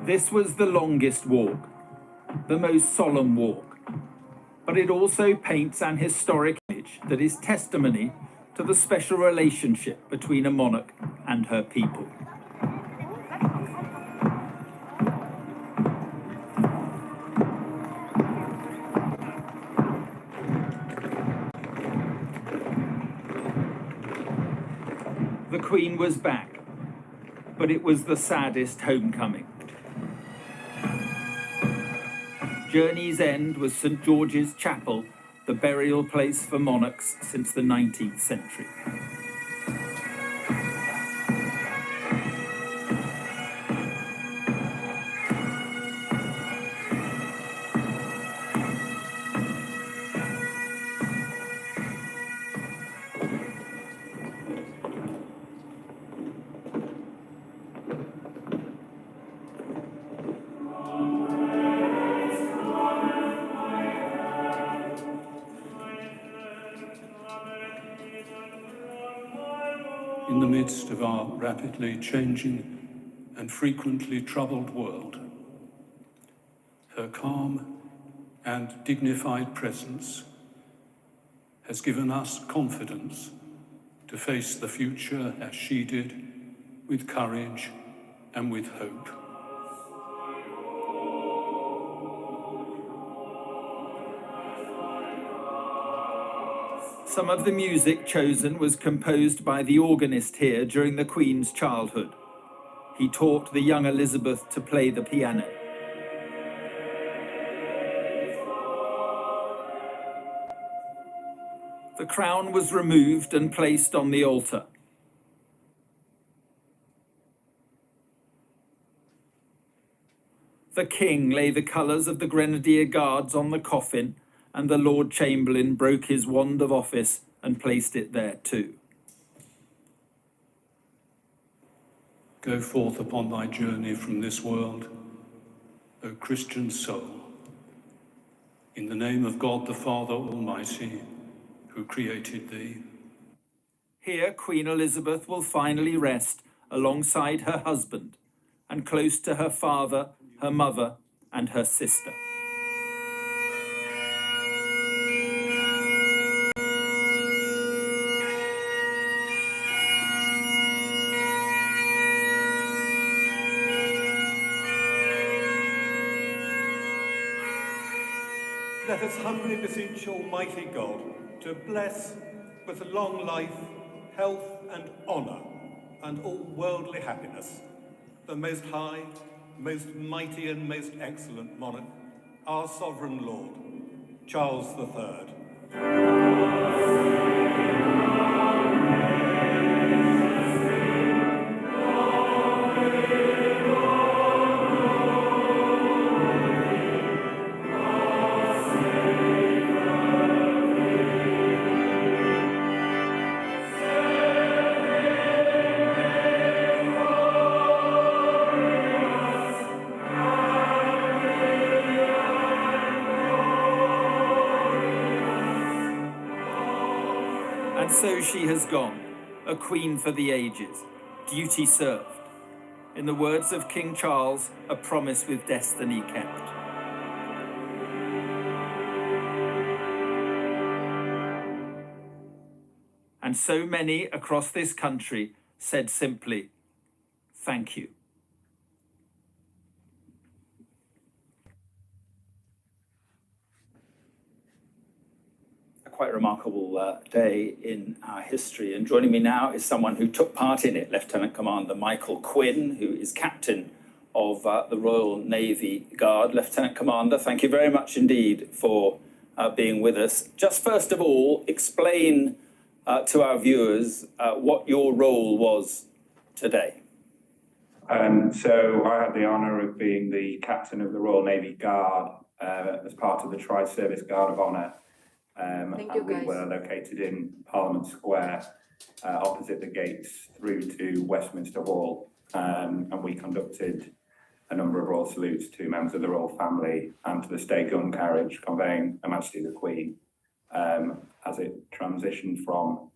This was the longest walk, the most solemn walk, but it also paints an historic image that is testimony to the special relationship between a monarch and her people. The Queen was back, but it was the saddest homecoming. Journey's End was St George's Chapel, the burial place for monarchs since the 19th century. In the midst of our rapidly changing and frequently troubled world, her calm and dignified presence has given us confidence to face the future as she did, with courage and with hope. Some of the music chosen was composed by the organist here during the Queen's childhood. He taught the young Elizabeth to play the piano. The crown was removed and placed on the altar. The King lay the colours of the Grenadier Guards on the coffin, and the Lord Chamberlain broke his wand of office and placed it there too. Go forth upon thy journey from this world, O Christian soul, in the name of God the Father Almighty, who created thee. Here Queen Elizabeth will finally rest alongside her husband and close to her father, her mother, and her sister. Let us humbly beseech Almighty God to bless with long life, health and honour, and all worldly happiness, the most high, most mighty and most excellent monarch, our sovereign Lord, Charles III. And so she has gone, a queen for the ages, duty served. In the words of King Charles, a promise with destiny kept. And so many across this country said simply, thank you. Quite remarkable day in our history, and joining me now is someone who took part in it, Lieutenant Commander Michael Quinn, who is captain of the Royal Navy Guard. Lieutenant Commander, thank you very much indeed for being with us. Just first of all, explain to our viewers what your role was today. So I had the honour of being the captain of the Royal Navy Guard as part of the Tri-Service Guard of Honour. We were located in Parliament Square, opposite the gates through to Westminster Hall, and we conducted a number of royal salutes to members of the royal family and to the state gun carriage conveying Her Majesty the Queen as it transitioned from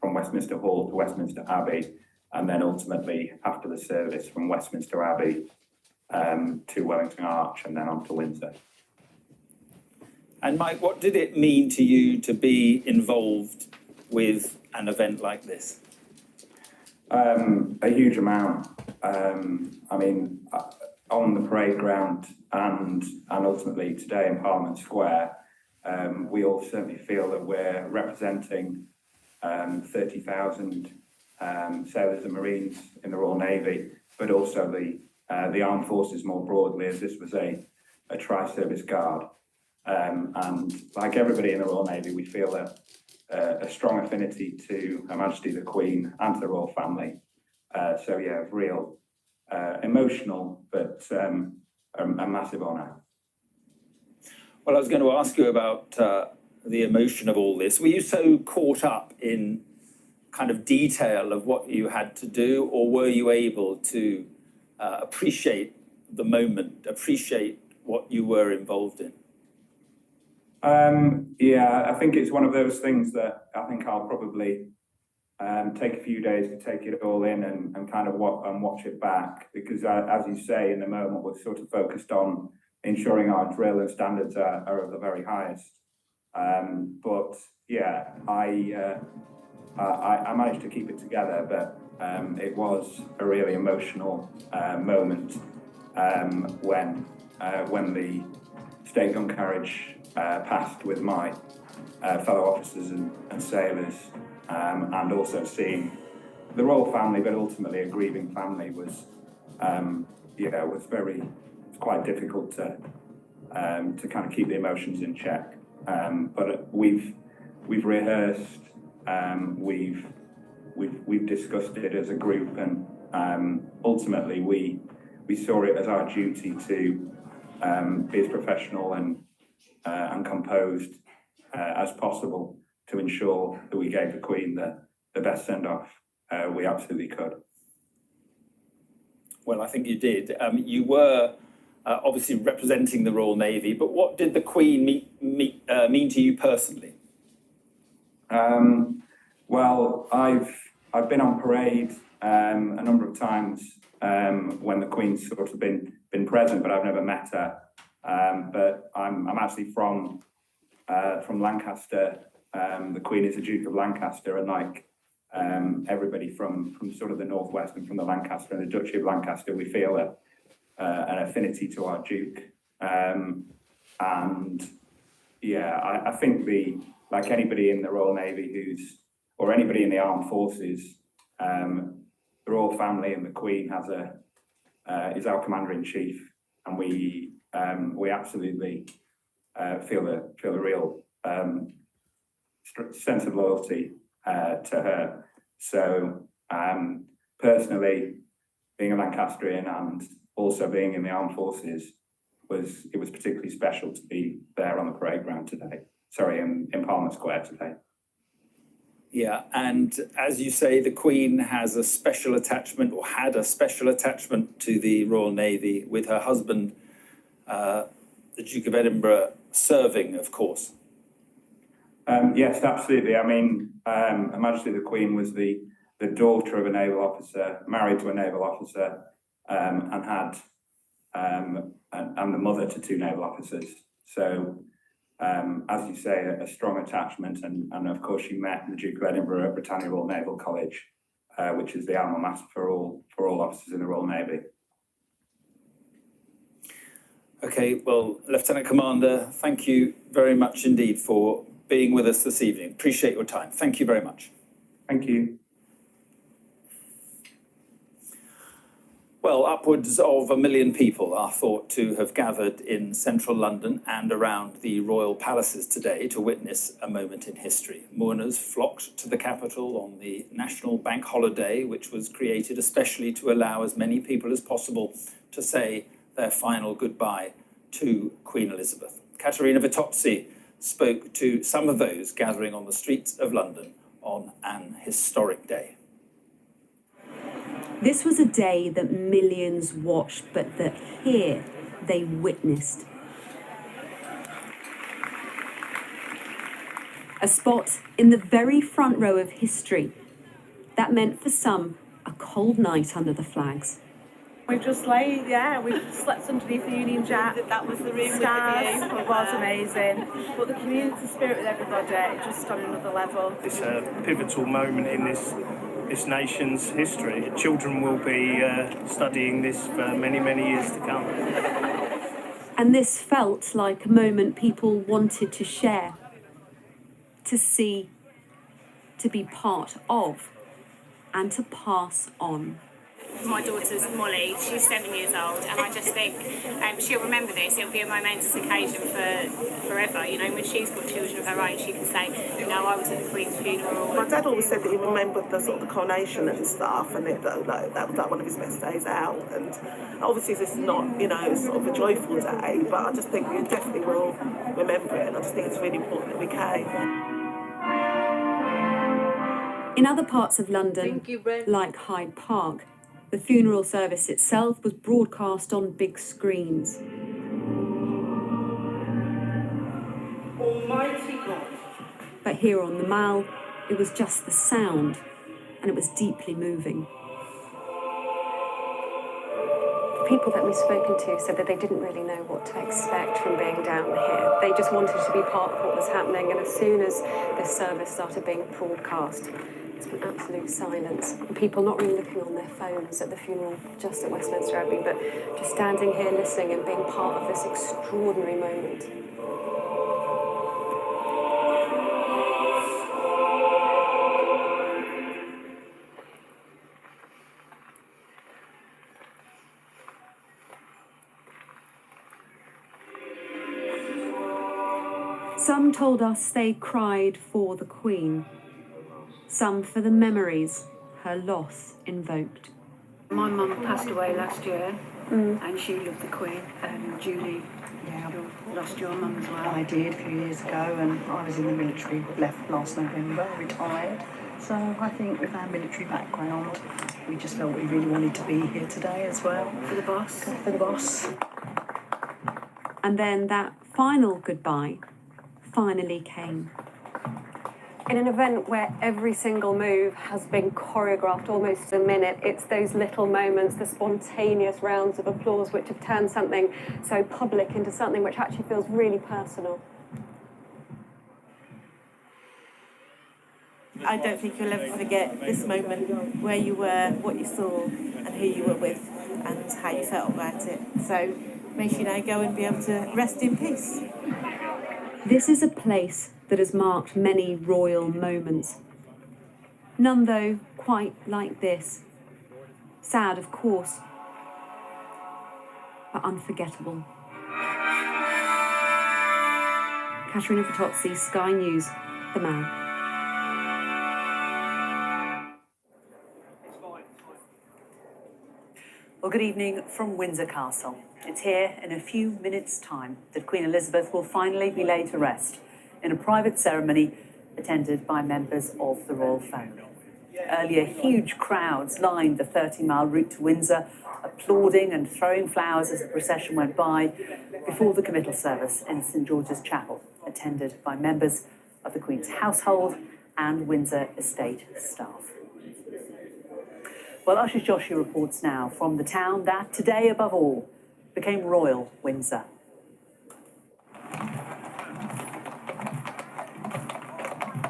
Westminster Hall to Westminster Abbey, and then ultimately after the service from Westminster Abbey to Wellington Arch and then on to Windsor. And Mike, what did it mean to you to be involved with an event like this? A huge amount. On the parade ground and ultimately today in Parliament Square, we all certainly feel that we're representing 30,000 sailors and Marines in the Royal Navy, but also the armed forces more broadly, as this was a tri-service guard. And like everybody in the Royal Navy, we feel a strong affinity to Her Majesty the Queen and to the royal family. Real emotional, but a massive honour. Well, I was going to ask you about the emotion of all this. Were you so caught up in kind of detail of what you had to do, or were you able to appreciate the moment, appreciate what you were involved in? I think it's one of those things that I think I'll probably take a few days to take it all in and kind of watch it back, because as you say, in the moment we're sort of focused on ensuring our drill and standards are of the very highest. I managed to keep it together, but it was a really emotional moment when the state gun carriage passed with my fellow officers and sailors, and also seeing the royal family, but ultimately a grieving family was quite difficult to kind of keep the emotions in check. But we've rehearsed, we've discussed it as a group, and ultimately we saw it as our duty to be as professional and composed as possible to ensure that we gave the Queen the best send-off we absolutely could. Well, I think you did. You were obviously representing the Royal Navy, but what did the Queen mean to you personally? Well, I've been on parade a number of times when the Queen's sort of been present, but I've never met her. But I'm actually from Lancaster. The Queen is the Duke of Lancaster, and like everybody from sort of the northwest and from the Lancaster and the Duchy of Lancaster, we feel an affinity to our Duke. I think like anybody in the Royal Navy or anybody in the armed forces, the royal family and the Queen is our commander-in-chief, and we absolutely feel a real sense of loyalty to her. So personally, being a Lancastrian and also being in the armed forces, it was particularly special to be there on the parade ground today. Sorry, in Parliament Square today. Yeah, and as you say, the Queen has a special attachment, or had a special attachment to the Royal Navy, with her husband, the Duke of Edinburgh, serving, of course. Yes, absolutely. I mean, Her Majesty the Queen was the daughter of a naval officer, married to a naval officer, and the mother to two naval officers. So, as you say, a strong attachment, and of course she met the Duke of Edinburgh at Britannia Royal Naval College, which is the alma mater for all officers in the Royal Navy. Okay, well, Lieutenant Commander, thank you very much indeed for being with us this evening. Appreciate your time. Thank you very much. Thank you. Well, upwards of 1 million people are thought to have gathered in central London and around the royal palaces today to witness a moment in history. Mourners flocked to the capital on the national bank holiday, which was created especially to allow as many people as possible to say their final goodbye to Queen Elizabeth. Caterina Vitozzi spoke to some of those gathering on the streets of London on an historic day. This was a day that millions watched, but that here they witnessed. A spot in the very front row of history. That meant for some a cold night under the flags. We just we slept underneath the Union Jack. That was the room Stars. with the view. It was amazing. But the community spirit with everybody, just on another level. It's a pivotal moment in this nation's history. Children will be studying this for many, many years to come. And this felt like a moment people wanted to share, to see, to be part of, and to pass on. My daughter's Molly, she's 7 years old, and I just think she'll remember this. It'll be a momentous occasion for forever. You know, when she's got children of her own, she can say, you know, I was at the Queen's funeral. My dad always said that he remembered the sort of the coronation and stuff, and that was like one of his best days out. And obviously, this is not, you know, it's sort of a joyful day, but I just think we definitely will remember it. And I just think it's really important that we came. In other parts of London, like Hyde Park, the funeral service itself was broadcast on big screens. Almighty God. But here on the Mall, it was just the sound, and it was deeply moving. People that we've spoken to said that they didn't really know what to expect from being down here. They just wanted to be part of what was happening, and as soon as this service started being broadcast, it's been absolute silence. And people not really looking on their phones at the funeral just at Westminster Abbey, but just standing here listening and being part of this extraordinary moment. Some told us they cried for the Queen, some for the memories her loss invoked. My mum passed away last year, and she loved the Queen. Julie, you lost your mum as well. I did a few years ago, and I was in the military, left last November, retired. So I think with our military background, we just felt we really wanted to be here today as well. For the boss. For the boss. And then that final goodbye finally came. In an event where every single move has been choreographed almost a minute, it's those little moments, the spontaneous rounds of applause which have turned something so public into something which actually feels really personal. I don't think you'll ever forget this moment, where you were, what you saw, and who you were with, and how you felt about it. So may she now go and be able to rest in peace. This is a place that has marked many royal moments. None, though, quite like this. Sad, of course, but unforgettable. Katerina Fotozzi, Sky News, The Mall. Well, good evening from Windsor Castle. It's here in a few minutes' time that Queen Elizabeth will finally be laid to rest in a private ceremony attended by members of the royal family. Earlier, huge crowds lined the 30-mile route to Windsor, applauding and throwing flowers as the procession went by before the committal service in St George's Chapel, attended by members of the Queen's household and Windsor estate staff. Well, Usher's Joshua reports now from the town that today, above all, became Royal Windsor.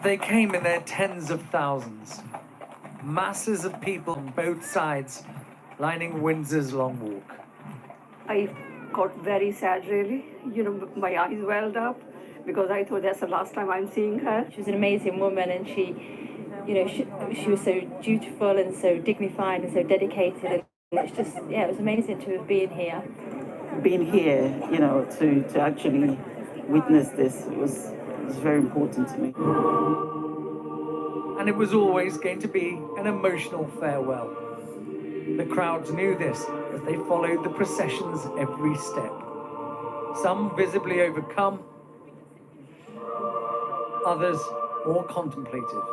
They came in their tens of thousands. Masses of people on both sides lining Windsor's long walk. I got very sad, really. You know, my eyes welled up because I thought that's the last time I'm seeing her. She was an amazing woman, and she was so dutiful and so dignified and so dedicated. And it's just, it was amazing to have been here. Being here, to actually witness this was very important to me. And it was always going to be an emotional farewell. The crowds knew this as they followed the procession's every step. Some visibly overcome, others more contemplative.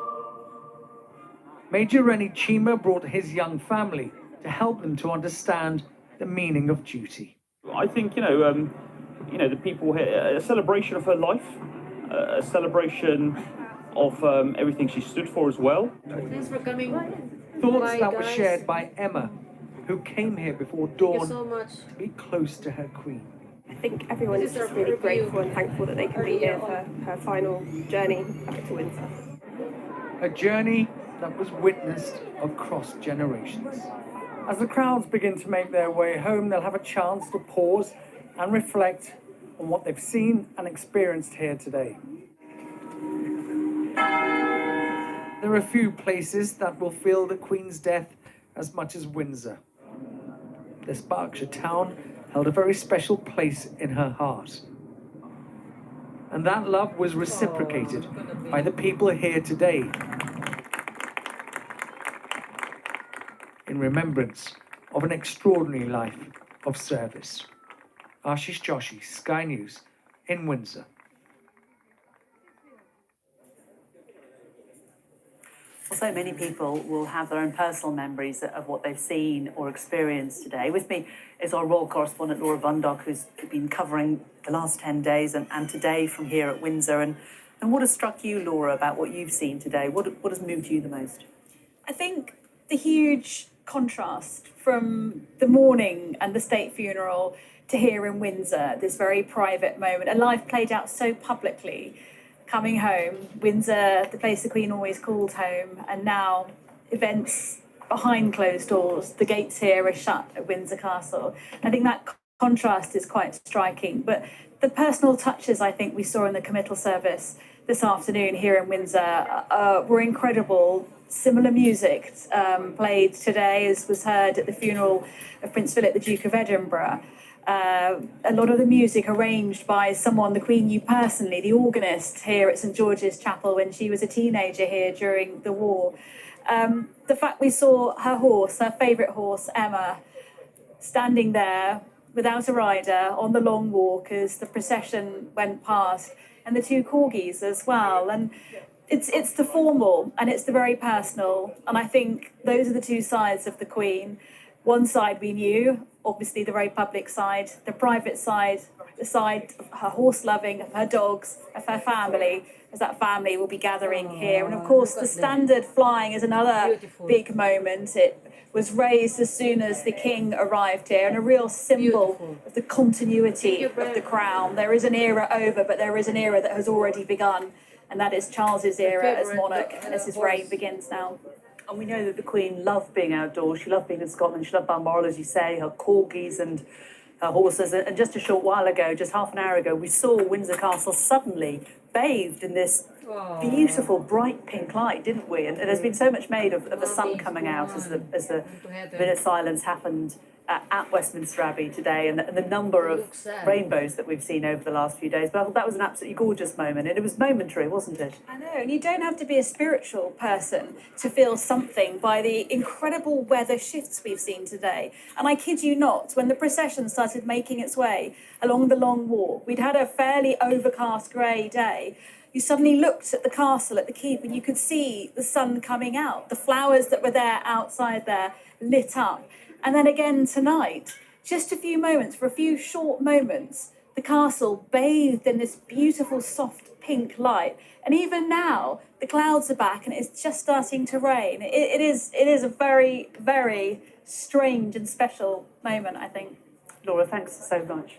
Major Rennie Chima brought his young family to help them to understand the meaning of duty. I think, the people here, a celebration of her life, a celebration of everything she stood for as well. Thanks for coming. Thoughts Bye, that were guys. shared by Emma, who came here before Thank dawn you so much. to be close to her queen. I think everyone is just really grateful and thankful that they can be here for her final journey back to Windsor. A journey that was witnessed across generations. As the crowds begin to make their way home, they'll have a chance to pause and reflect on what they've seen and experienced here today. There are a few places that will feel the Queen's death as much as Windsor. This Berkshire town held a very special place in her heart. And that love was reciprocated by the people here today in remembrance of an extraordinary life of service. Ashish Joshi, Sky News in Windsor. Well, so many people will have their own personal memories of what they've seen or experienced today. With me is our royal correspondent, Laura Bundock, who's been covering the last 10 days and today from here at Windsor. And what has struck you, Laura, about what you've seen today? What has moved you the most? I think the huge contrast from the morning and the state funeral to here in Windsor, this very private moment, a life played out so publicly. Coming home, Windsor, the place the Queen always called home, and now events behind closed doors. The gates here are shut at Windsor Castle. I think that contrast is quite striking, but the personal touches I think we saw in the committal service this afternoon here in Windsor were incredible. Similar music played today as was heard at the funeral of Prince Philip, the Duke of Edinburgh. A lot of the music arranged by someone the Queen knew personally, the organist here at St George's Chapel when she was a teenager here during the war. The fact we saw her horse, her favourite horse, Emma, standing there without a rider on the long walk as the procession went past, and the two corgis as well. And it's the formal and it's the very personal, and I think those are the two sides of the Queen. One side we knew, obviously the very public side, the private side, the side of her horse loving, of her dogs, of her family, as that family will be gathering here. And of course the standard flying is another big moment. It was raised as soon as the King arrived here, and a real symbol of the continuity of the crown. There is an era over, but there is an era that has already begun, and that is Charles's era as monarch, as his reign begins now. And we know that the Queen loved being outdoors. She loved being in Scotland. She loved Balmoral, as you say, her corgis and her horses. And just a short while ago, just half an hour ago, we saw Windsor Castle suddenly bathed in this beautiful bright pink light, didn't we? And there's been so much made of the sun coming out as the minute silence happened at Westminster Abbey today, and the number of rainbows that we've seen over the last few days. But that was an absolutely gorgeous moment, and it was momentary, wasn't it? I know, and you don't have to be a spiritual person to feel something by the incredible weather shifts we've seen today. And I kid you not, when the procession started making its way along the long walk, we'd had a fairly overcast grey day. You suddenly looked at the castle, at the keep, and you could see the sun coming out. The flowers that were there outside there lit up. And then again tonight, just a few moments, for a few short moments, the castle bathed in this beautiful soft pink light. And even now, the clouds are back and it's just starting to rain. It is a very, very strange and special moment, I think. Laura, thanks so much.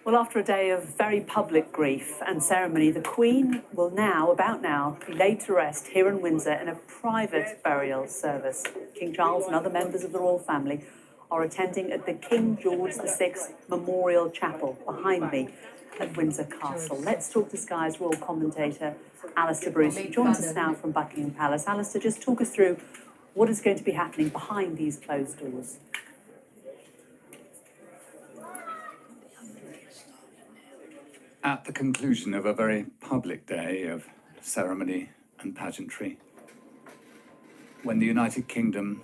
Well, after a day of very public grief and ceremony, the Queen will about now, be laid to rest here in Windsor in a private burial service. King Charles and other members of the royal family are attending at the King George VI Memorial Chapel behind me at Windsor Castle. Let's talk to Sky's royal commentator, Alistair Bruce, who joins us now from Buckingham Palace. Alistair, just talk us through what is going to be happening behind these closed doors. At the conclusion of a very public day of ceremony and pageantry, when the United Kingdom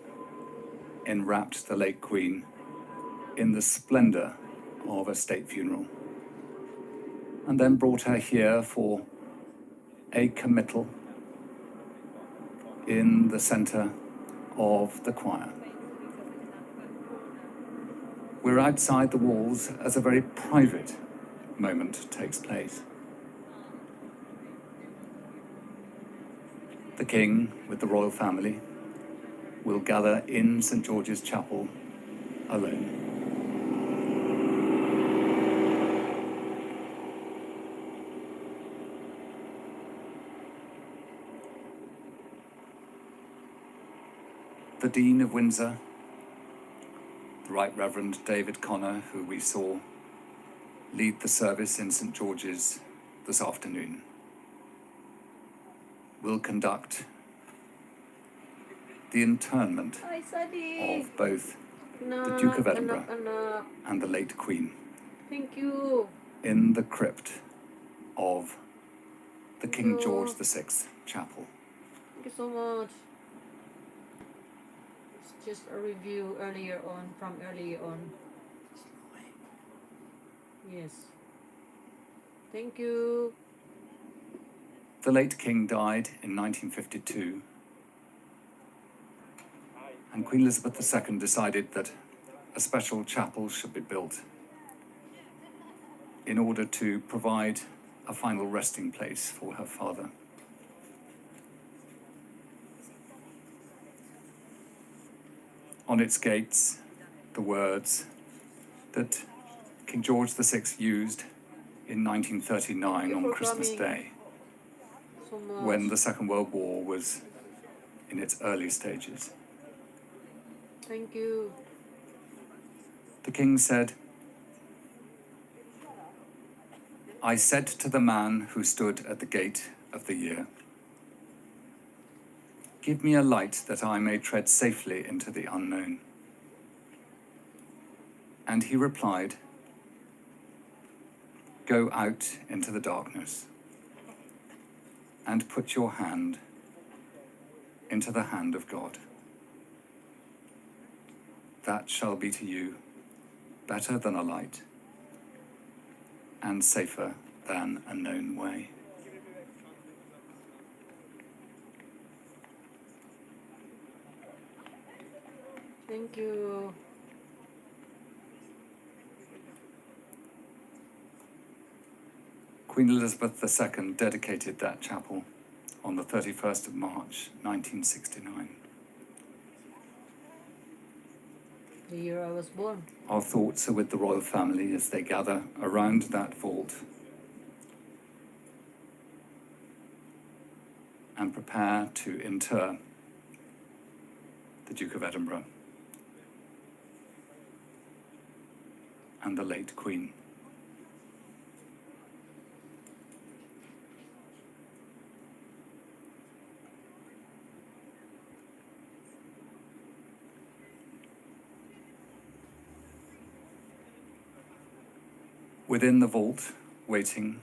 enwrapped the late Queen in the splendour of a state funeral, and then brought her here for a committal in the centre of the choir. We're outside the walls as a very private moment takes place. The King, with the royal family, will gather in St. George's Chapel alone. The Dean of Windsor, the Right Reverend David Connor, who we saw lead the service in St. George's this afternoon, will conduct the interment of both the Duke of Edinburgh and the late Queen. Thank you. In the crypt of the King George VI Chapel. Thank you so much. It's just a review earlier on. Yes. Thank you. The late King died in 1952, and Queen Elizabeth II decided that a special chapel should be built in order to provide a final resting place for her father. On its gates, the words that King George VI used in 1939 on Christmas Day, when the Second World War was in its early stages. Thank you. The King said, "I said to the man who stood at the gate of the year, 'Give me a light that I may tread safely into the unknown.' And he replied, 'Go out into the darkness and put your hand into the hand of God. That shall be to you better than a light and safer than a known way.'" Thank you. Queen Elizabeth II dedicated that chapel on the 31st of March, 1969. The year I was born. Our thoughts are with the royal family as they gather around that vault and prepare to inter the Duke of Edinburgh and the late Queen. Within the vault, waiting,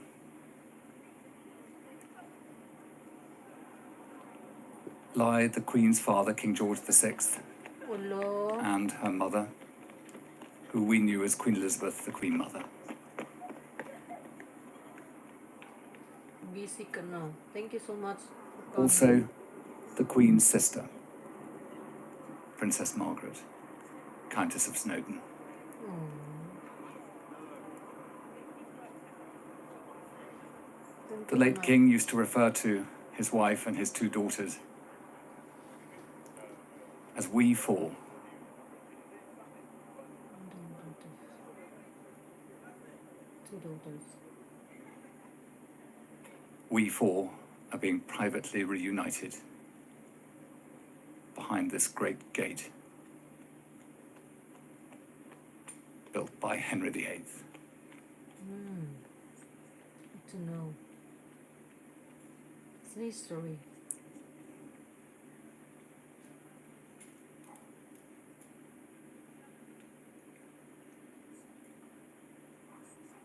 lie the Queen's father, King George VI, Hello. and her mother, who we knew as Queen Elizabeth, the Queen Mother. Busy ka na. Thank you so much for coming. Also, the Queen's sister, Princess Margaret, Countess of Snowdon. The late King used to refer to his wife and his two daughters as we four. Two daughters. We four are being privately reunited behind this great gate built by Henry VIII. Good to know. It's a history.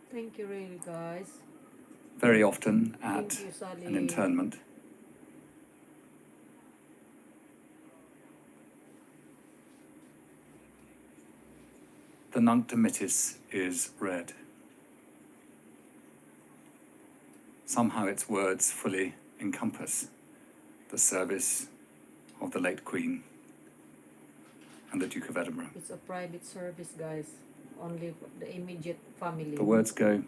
Thank you really, guys. Very often Thank at you, Sally. an interment, the Nunc Dimittis is read. Somehow its words fully encompass the service of the late Queen and the Duke of Edinburgh. It's a private service, guys. Only the immediate family. The words go,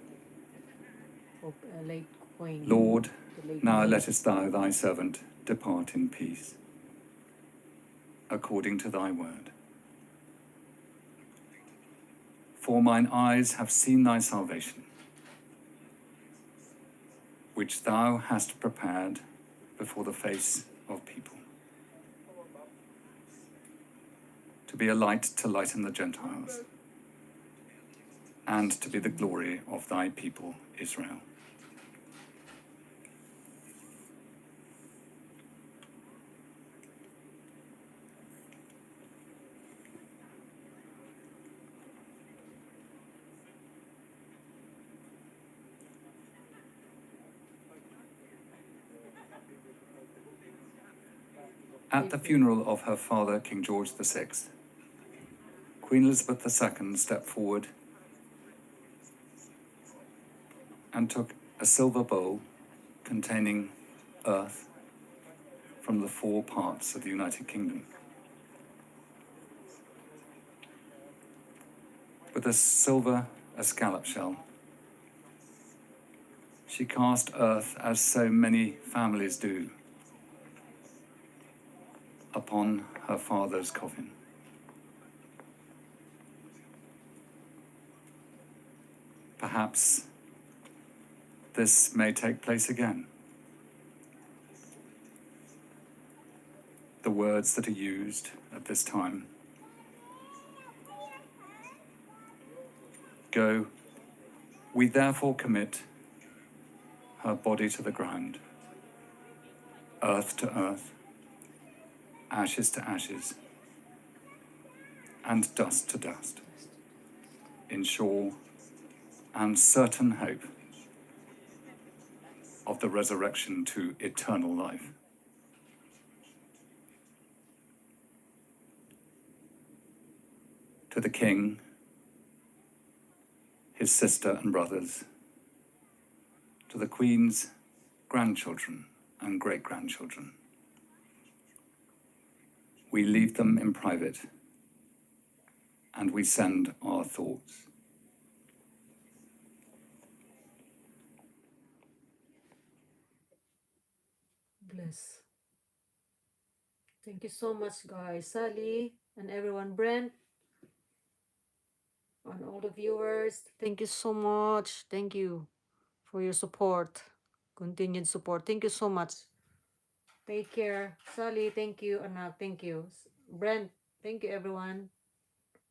Of late Queen. Lord, now lettest thou thy servant depart in peace, according to thy word. For mine eyes have seen thy salvation, which thou hast prepared before the face of people, to be a light to lighten the Gentiles, and to be the glory of thy people Israel. At the funeral of her father, King George VI, Queen Elizabeth II stepped forward and took a silver bowl containing earth from the 4 parts of the United Kingdom. With a silver escallop shell, she cast earth, as so many families do, upon her father's coffin. Perhaps this may take place again. The words that are used at this time: go, we therefore commit her body to the ground, earth to earth, ashes to ashes, and dust to dust, in sure and certain hope of the resurrection to eternal life. To the King, his sister and brothers, to the Queen's grandchildren and great-grandchildren, we leave them in private, and we send our thoughts. Bless. Thank you so much, guys. Sally and everyone, Brent, and all the viewers. Thank you so much. Thank you for your support, continued support. Thank you so much. Take care. Sally, thank you. Anak, thank you. Brent, thank you, everyone.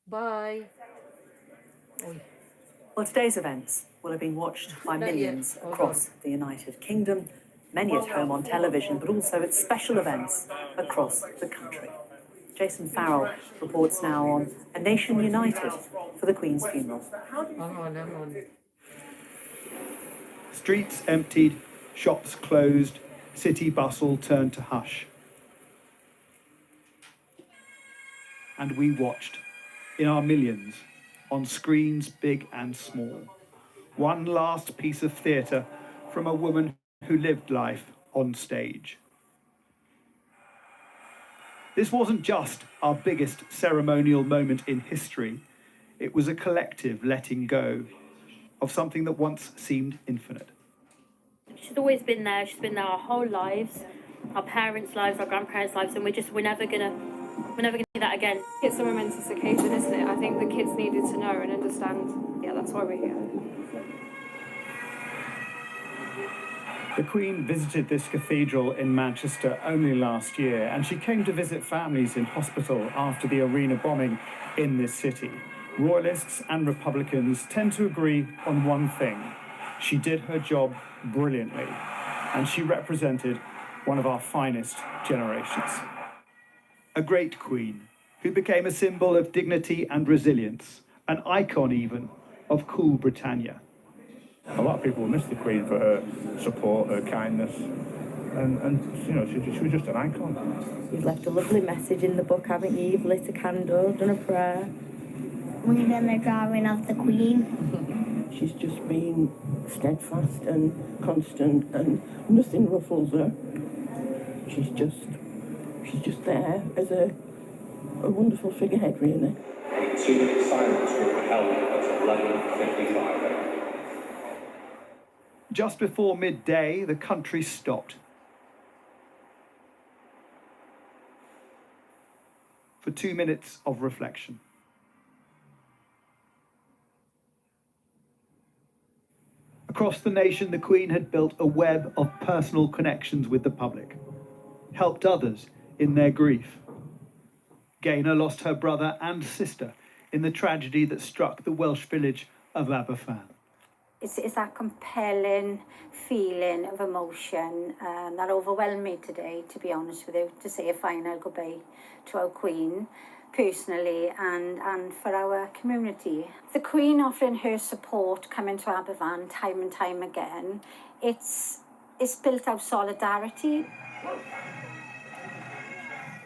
Bye. Oy. Well, today's events will have been watched by millions across the United Kingdom, many at home on television, but also at special events across the country. Jason Farrell reports now on a nation united for the Queen's funeral. Hang on. Streets emptied, shops closed, city bustle turned to hush. And we watched, in our millions, on screens big and small, one last piece of theatre from a woman who lived life on stage. This wasn't just our biggest ceremonial moment in history. It was a collective letting go of something that once seemed infinite. She's always been there. She's been there our whole lives, our parents' lives, our grandparents' lives, and we're never gonna do that again. It's a momentous occasion, isn't it? I think the kids needed to know and understand. Yeah, that's why we're here. The Queen visited this cathedral in Manchester only last year, and she came to visit families in hospital after the arena bombing in this city. Royalists and Republicans tend to agree on one thing. She did her job brilliantly, and she represented one of our finest generations. A great queen who became a symbol of dignity and resilience, an icon even of cool Britannia. A lot of people will miss the Queen for her support, her kindness, and you know, she was just an icon. You've left a lovely message in the book, haven't you? You've lit a candle, done a prayer. We've done the drawing of the Queen. She's just been steadfast and constant, and nothing ruffles her. She's just there as a wonderful figurehead, really. 2 minute silence will be held at 11:55. Just before midday, the country stopped for 2 minutes of reflection. Across the nation, the Queen had built a web of personal connections with the public, helped others in their grief. Gaynor lost her brother and sister in the tragedy that struck the Welsh village of Abbey. It's that compelling feeling of emotion that overwhelmed me today, to be honest with you, to say a final goodbye to our Queen, personally and for our community. The Queen offering her support coming to Abbey time and time again, it's built out solidarity.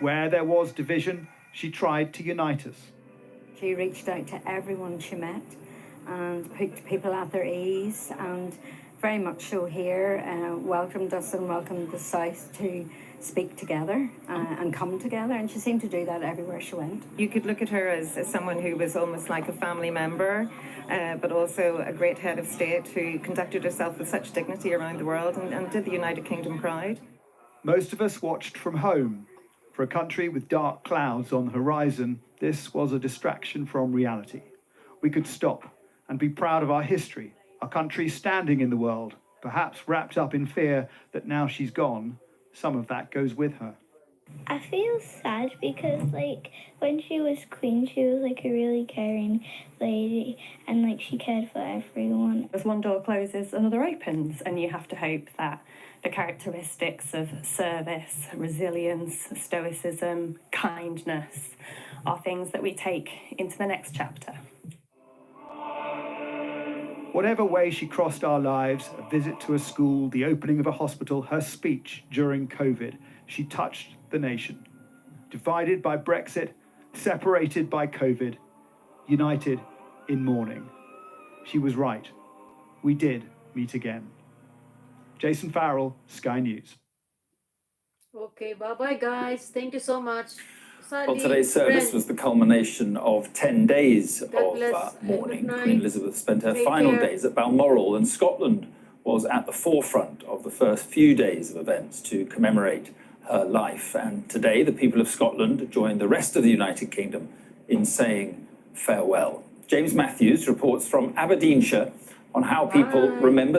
Where there was division, she tried to unite us. She reached out to everyone she met and put people at their ease, and very much so here, welcomed us and welcomed the South to speak together and come together, and she seemed to do that everywhere she went. You could look at her as someone who was almost like a family member, but also a great head of state who conducted herself with such dignity around the world and did the United Kingdom proud. Most of us watched from home. For a country with dark clouds on the horizon, this was a distraction from reality. We could stop and be proud of our history, our country standing in the world, perhaps wrapped up in fear that now she's gone, some of that goes with her. I feel sad because, when she was Queen, she was, a really caring lady and, she cared for everyone. As one door closes, another opens, and you have to hope that the characteristics of service, resilience, stoicism, kindness are things that we take into the next chapter. Whatever way she crossed our lives, a visit to a school, the opening of a hospital, her speech during COVID, she touched the nation. Divided by Brexit, separated by COVID, united in mourning. She was right. We did meet again. Jason Farrell, Sky News. Okay, bye-bye, guys. Thank you so much. Well, today's service was the culmination of 10 days of mourning. Queen Elizabeth spent her final days at Balmoral, and Scotland was at the forefront of the first few days of events to commemorate her life. And today, the people of Scotland joined the rest of the United Kingdom in saying farewell. James Matthews reports from Aberdeenshire on how people remember